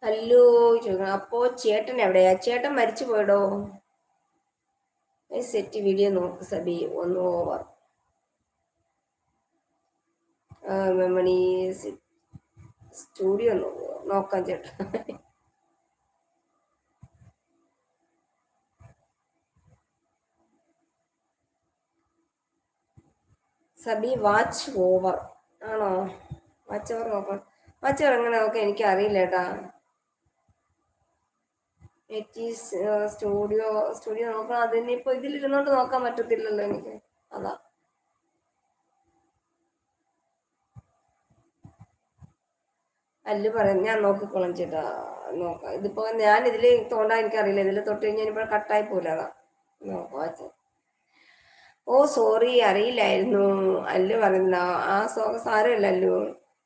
Hello ചോദിക്കണം. അപ്പോ ചേട്ടൻ എവിടെയാ? ചേട്ടൻ മരിച്ചു പോയടോ. സെറ്റ് വീഡിയോ നോക്ക് സബി. ഒന്ന് ഓവർ മെമ്മണി സ്റ്റുഡിയോ നോക്കാം ചേട്ടൻ. സബി വാച്ച് ഓവർ ആണോ? വാച്ച് ഓവർ നോക്കാം. വാച്ച് ഓവർ എങ്ങനെ നോക്കാം എനിക്ക് അറിയില്ല ഏട്ടാ. സ്റ്റുഡിയോ സ്റ്റുഡിയോ നോക്കാം. അതിനിപ്പോ ഇതിലിരുന്നോണ്ട് നോക്കാൻ പറ്റത്തില്ലല്ലോ എനിക്ക്. അതാ അല്ലു പറയാം. ഞാൻ നോക്കിക്കോളാം ചേട്ടാ. നോക്കാം. ഇതിപ്പോ ഞാൻ ഇതില് തോണ്ടാൻ എനിക്കറിയില്ല. ഇതില് തൊട്ട് കഴിഞ്ഞാൽ ഇപ്പോൾ കട്ടായി പോലെ. അതാ നോക്കാം. ഓ സോറി, അറിയില്ലായിരുന്നു. അല്ലു പറയുന്ന ആ സാരമില്ല അല്ലു.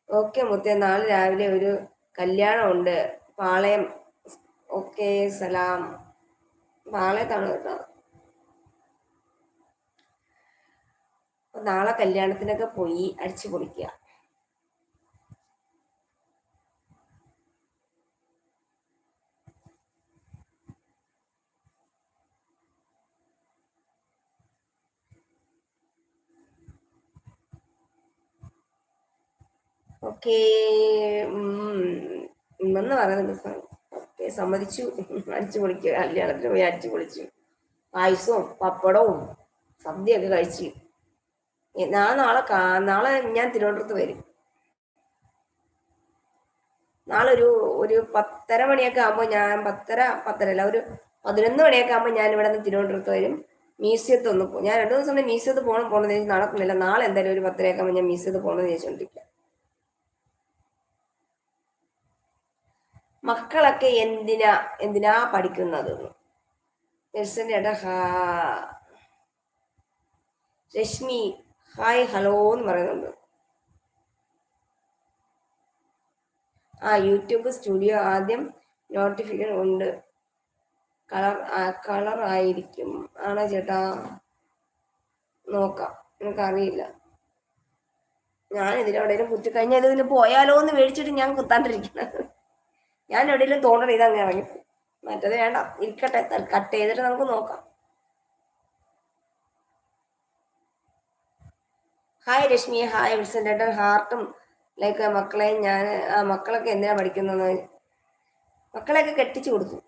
ഓക്കെ മുത്തേ, നാളെ രാവിലെ ഒരു കല്യാണം ഉണ്ട് പാളയം. ഓക്കെ സലാം. പാളയത്താണ് കേട്ടോ. അപ്പൊ നാളെ കല്യാണത്തിനൊക്കെ പോയി അടിച്ചു പൊളിക്കുക. ഓക്കെ എന്ന് പറയുന്നത് ഓക്കെ, സമ്മതിച്ചു. അടിച്ചു പൊളിക്കുക. കല്യാണത്തിന് പോയി അടിച്ചു പൊളിച്ചു. പായസവും പപ്പടവും സദ്യയൊക്കെ കഴിച്ച്. ഞാൻ നാളെ ഞാൻ തിരുവനന്തപുരത്ത് വരും. നാളെ ഒരു 10:30 മണിയൊക്കെ ആകുമ്പോൾ ഞാൻ 10:30 അല്ല, ഒരു 11 മണിയൊക്കെ ആകുമ്പോൾ ഞാൻ ഇവിടെ നിന്ന് തിരുവനന്തപുരത്ത് വരും. മ്യൂസിയത്തിൽ ഒന്ന് പോകും. ഞാൻ 2 ദിവസം കൊണ്ട് മ്യൂസിയത്തിൽ പോകണമെന്ന് നടക്കുന്നില്ല. നാളെ എന്തായാലും ഒരു 10:30 ആകുമ്പോൾ ഞാൻ മ്യൂസിയത്തിൽ പോകണമെന്ന് ചോദിച്ചോണ്ടിരിക്കുക. മക്കളൊക്കെ എന്തിനാ പഠിക്കുന്നത്? രശ്മി ഹായ് ഹലോ എന്ന് പറയുന്നുണ്ട്. യൂട്യൂബ് സ്റ്റുഡിയോ ആദ്യം നോട്ടിഫിക്കേഷൻ ഉണ്ട്. കളർ ആയിരിക്കും ആണോ ചേട്ടാ? നോക്കാം, എനിക്കറിയില്ല. ഞാൻ ഇതിലെവിടെയും കുത്തി കഴിഞ്ഞാൽ ഇതിന് പോയാലോ എന്ന് മേടിച്ചിട്ട് ഞാൻ കുത്താണ്ടിരിക്കുന്നത്. ഞാൻ എവിടെയെങ്കിലും തോന്നണം ഇതങ്ങ് ഇറങ്ങി. മറ്റത് വേണ്ട, ഇരിക്കട്ടെ. കട്ട് ചെയ്തിട്ട് നമുക്ക് നോക്കാം. ഹായ് രശ്മി, ഹായ് വിൽസൺ ഹാർട്ടും ലൈക്ക്. മക്കളെ ഞാൻ മക്കളൊക്കെ എന്തിനാ പഠിക്കുന്നത്? മക്കളെയൊക്കെ കെട്ടിച്ചു കൊടുത്തു.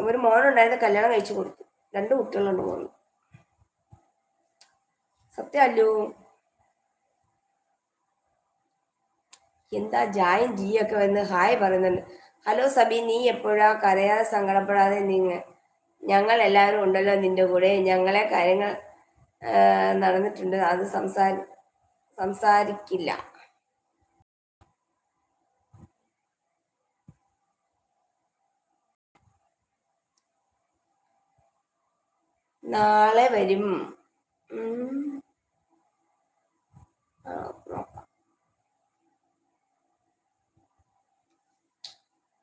ഒരു മോനുണ്ടായിരുന്നു, കല്യാണം കഴിച്ചു കൊടുത്തു. 2 കുട്ടികളുണ്ട് മോന്. സത്യമല്ലോ. എന്താ ജായും ജിയൊക്കെ വന്ന് ഹായ് പറയുന്നുണ്ട്. ഹലോ സബി, നീ എപ്പോഴാ? കരയാതെ സങ്കടപ്പെടാതെ ഞങ്ങൾ എല്ലാവരും ഉണ്ടല്ലോ നിന്റെ കൂടെ. ഞങ്ങളെ കാര്യങ്ങൾ നടന്നിട്ടുണ്ട്, അത് സംസാരിക്കില്ല. നാളെ വരും.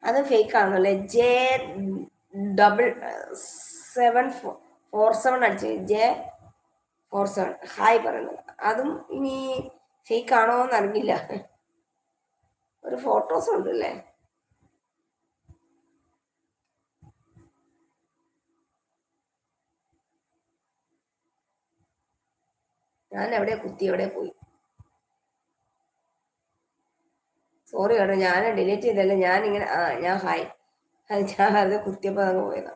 അത് ഫേക്ക് ആണല്ലേ? J7747 അടിച്ച് J47 ഹായ് പറയുന്നത്. അതും ഇനി ഫേക്ക് ആണോ എന്ന് അറിയില്ല. ഒരു ഫോട്ടോസ് ഉണ്ടല്ലേ? ഞാൻ എവിടെ കുത്തി എവിടെ പോയി? സോറി കേട്ടോ, ഞാൻ ഡിലീറ്റ് ചെയ്തല്ലേ. ഞാനിങ്ങനെ ഞാൻ ഹായ്, ഞാൻ അത് കുത്തിയപ്പോൾ അങ്ങ് പോയതാ.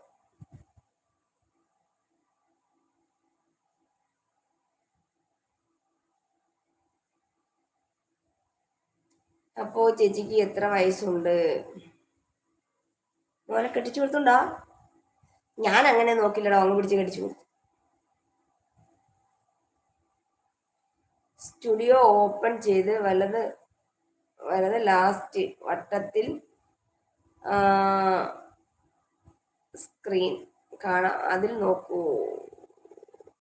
അപ്പോ ചേച്ചിക്ക് എത്ര വയസ്സുണ്ട്? മോനെ കെട്ടിച്ചു കൊടുത്തുണ്ടാ? ഞാൻ അങ്ങനെ നോക്കില്ലടോ, അങ്ങ് പിടിച്ച് കെട്ടിച്ചു കൊടുത്തു. സ്റ്റുഡിയോ ഓപ്പൺ ചെയ്ത് വലത് ലാസ്റ്റ് വട്ടത്തിൽ സ്ക്രീൻ കാണാം, അതിൽ നോക്കൂ.